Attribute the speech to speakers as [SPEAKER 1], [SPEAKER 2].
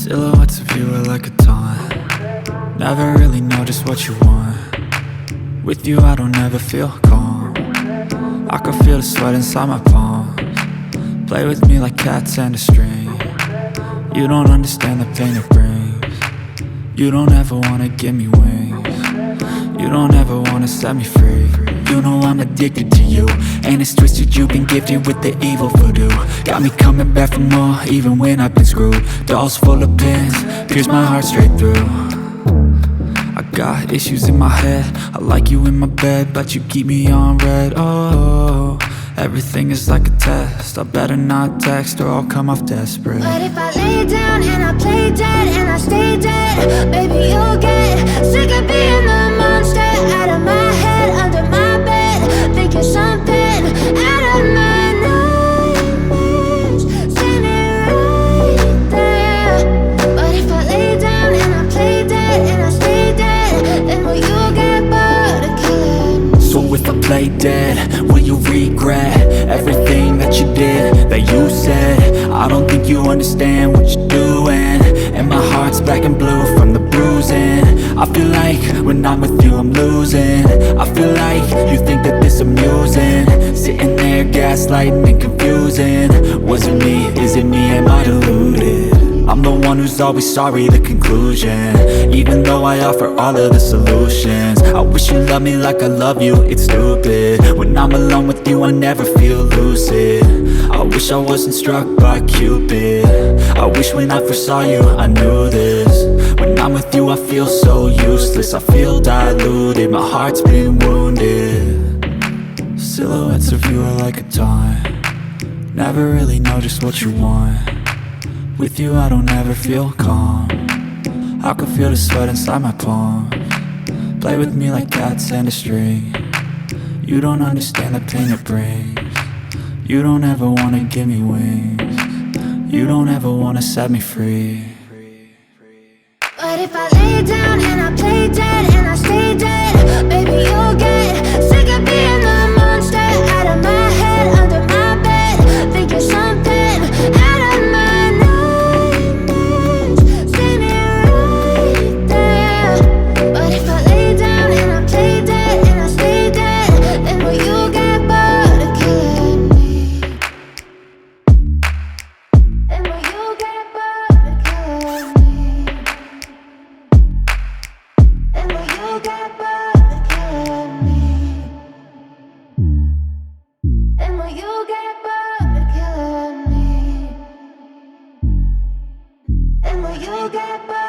[SPEAKER 1] Silhouettes of you are like a taunt. Never really know just what you want. With you I don't ever feel calm. I can feel the sweat inside my palms. Play with me like cats and a string. You don't understand the pain it brings. You don't ever wanna give me wings. You don't ever wanna set me free. You know I'm addicted to you, and it's twisted, you've been gifted with the evil voodoo. Got me coming back for more, even when I've been screwed. Dolls full of pins, pierce my heart straight through. I got issues in my head, I like you in my bed, but you keep me on red. Oh, everything is like a test, I better not text or I'll come off desperate.
[SPEAKER 2] But if I lay down and I play dead and I stay dead, baby you'll get sick of being the monster out of my head, under my bed, thinking something out of my nightmares, standing right there. But if I lay down and I play dead and I stay dead, then will you get bored of killing me?
[SPEAKER 1] So if I play dead, will you regret everything that you did, that you said? I don't think you understand what you're doing, and my heart's black and blue from the bruising. I feel like when I'm with you I'm losing. I feel like you think that this amusing, sitting there gaslighting and confusing. Was it me? Is it me? Am I deluded? I'm the one who's always sorry, the conclusion, even though I offer all of the solutions. I wish you loved me like I love you, it's stupid. When I'm alone with you I never feel lucid. I wish I wasn't struck by Cupid. I wish when I first saw you I knew this. When I'm with you I feel so useless, I feel diluted, my heart's been wounded. Silhouettes of you are like a taunt. Never really know just what you want. With you I don't ever feel calm. I can feel the sweat inside my palms. Play with me like cats and a string. You don't understand the pain it brings. You don't ever wanna give me wings. You don't ever wanna set me free.
[SPEAKER 2] But if I lay down and I play dead and I stay dead, baby you'll get sick of being the monster out of my head, under my bed, thinking something out of my nightmares, standing right there. But if I lay down and I play dead and I stay dead, then will you get bored of killing me? Then will you get bored of killing me? And will you get bored of killing me? And will you get bored of killing me? And will you get bored?